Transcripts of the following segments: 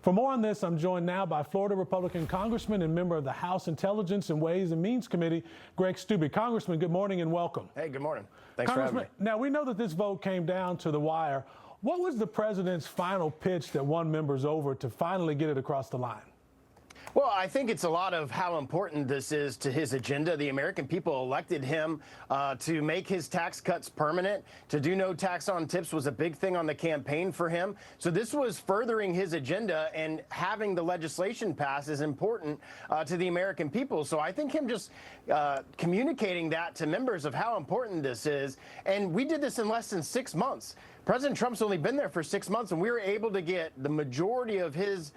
For more on this, I'm joined now by Florida Republican Congressman and member of the House Intelligence and Ways and Means Committee, Greg Steube. Congressman, good morning and welcome. Hey, good morning. Thanks for having me. Now, we know that this vote came down to the wire. What was the president's final pitch that won members over to finally get it across the line? Well, I think it's a lot of how important this is to his agenda. The American people elected him to make his tax cuts permanent. To do no tax on tips was a big thing on the campaign for him. So this was furthering his agenda, and having the legislation pass is important to the American people. So I think him just communicating that to members of how important this is. And we did this in less than 6 months. President Trump's only been there for 6 months, and we were able to get the majority of his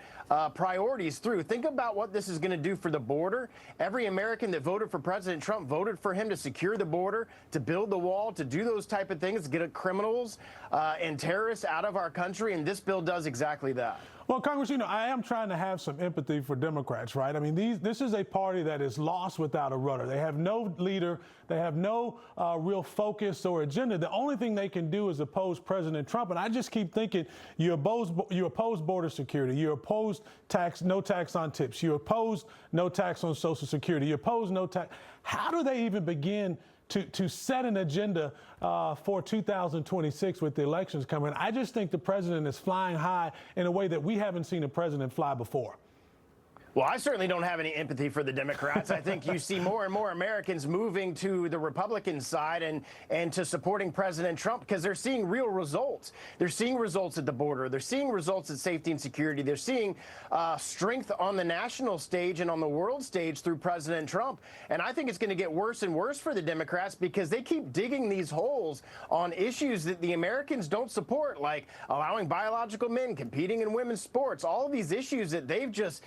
priorities through. Think about what this is going to do for the border. Every American that voted for President Trump voted for him to secure the border, to build the wall, to do those type of things, get criminals and terrorists out of our country, and this bill does exactly that. Well, Congress, I am trying to have some empathy for Democrats, right? I mean, this is a party that is lost without a rudder. They have no leader. They have no real focus or agenda. The only thing they can do is oppose President Trump. And I just keep thinking, you oppose border security. You oppose no tax on tips. You oppose no tax on Social Security. You oppose no tax. How do they even begin to set an agenda for 2026 with the elections coming? I just think the president is flying high in a way that we haven't seen a president fly before. Well, I certainly don't have any empathy for the Democrats. I think you see more and more Americans moving to the Republican side and to supporting President Trump because they're seeing real results. They're seeing results at the border. They're seeing results at safety and security. They're seeing strength on the national stage and on the world stage through President Trump. And I think it's going to get worse and worse for the Democrats because they keep digging these holes on issues that the Americans don't support, like biological men competing in women's sports. All of these issues that they've just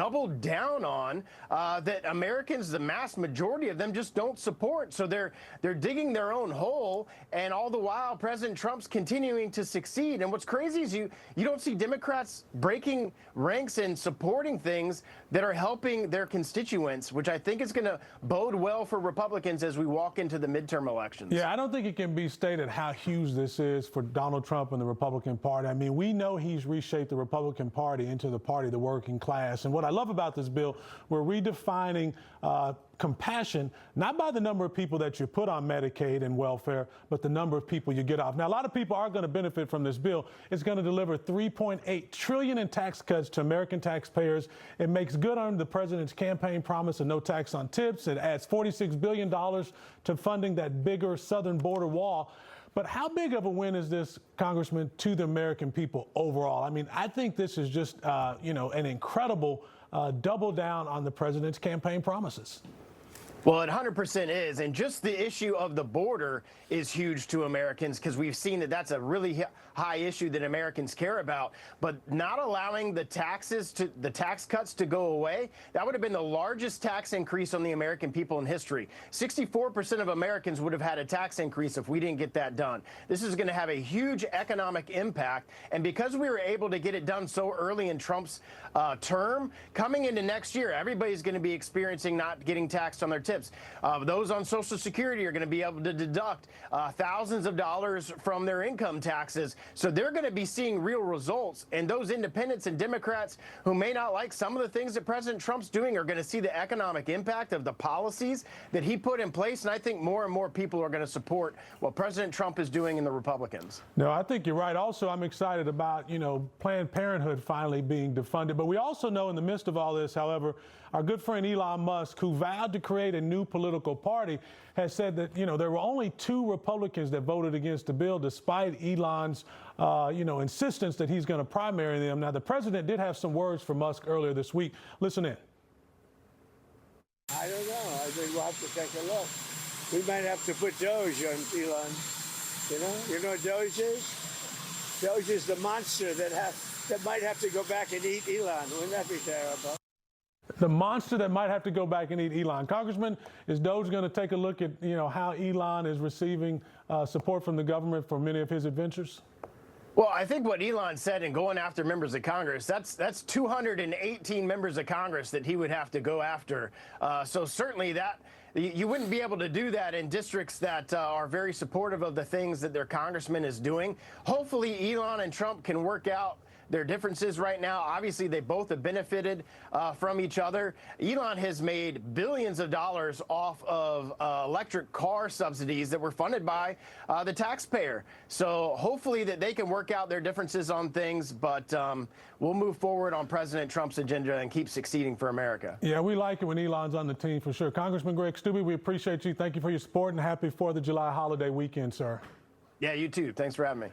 doubled down on that Americans, the mass majority of them, just don't support. So they're digging their own hole, and all the while President Trump's continuing to succeed. And what's crazy is you don't see Democrats breaking ranks and supporting things that are helping their constituents, which I think is going to bode well for Republicans as we walk into the midterm elections. Yeah, I don't think it can be stated how huge this is for Donald Trump and the Republican Party. I mean, we know he's reshaped the Republican Party into the party of the working class. And what I love about this bill, we're redefining compassion, not by the number of people that you put on Medicaid and welfare, but the number of people you get off. Now, a lot of people are going to benefit from this bill. It's going to deliver $3.8 trillion in tax cuts to American taxpayers. It makes good on the president's campaign promise of no tax on tips. It adds $46 billion to funding that bigger southern border wall. But how big of a win is this, Congressman, to the American people overall? I mean, I think this is just, an incredible double down on the president's campaign promises. Well, it 100% is. And just the issue of the border is huge to Americans because we've seen that that's a really high issue that Americans care about. But not allowing the tax cuts to go away, that would have been the largest tax increase on the American people in history. 64% of Americans would have had a tax increase if we didn't get that done. This is going to have a huge economic impact. And because we were able to get it done so early in Trump's term, coming into next year, everybody's going to be experiencing not getting taxed on their tips. Those on Social Security are going to be able to deduct thousands of dollars from their income taxes. So they're going to be seeing real results. And those independents and Democrats who may not like some of the things that President Trump's doing are going to see the economic impact of the policies that he put in place. And I think more and more people are going to support what President Trump is doing in the Republicans. No, I think you're right. Also, I'm excited about, Planned Parenthood finally being defunded. But we also know in the midst of all this, however, our good friend Elon Musk, who vowed to create a new political party, has said that, there were only 2 Republicans that voted against the bill, despite Elon's, insistence that he's going to primary them. Now, the president did have some words for Musk earlier this week. Listen in. I don't know. I think we'll have to take a look. We might have to put Doge on Elon. You know what Doge is? Doge is the monster that might have to go back and eat Elon. Wouldn't that be terrible? The monster that might have to go back and eat Elon. Congressman, is Doge going to take a look at, how Elon is receiving support from the government for many of his adventures? Well, I think what Elon said in going after members of Congress, that's 218 members of Congress that he would have to go after. So certainly that you wouldn't be able to do that in districts that are very supportive of the things that their congressman is doing. Hopefully Elon and Trump can work out their differences right now. Obviously, they both have benefited from each other. Elon has made billions of dollars off of electric car subsidies that were funded by the taxpayer. So hopefully that they can work out their differences on things, but we'll move forward on President Trump's agenda and keep succeeding for America. Yeah, we like it when Elon's on the team for sure. Congressman Greg Steube, we appreciate you. Thank you for your support and happy 4th of July holiday weekend, sir. Yeah, you too. Thanks for having me.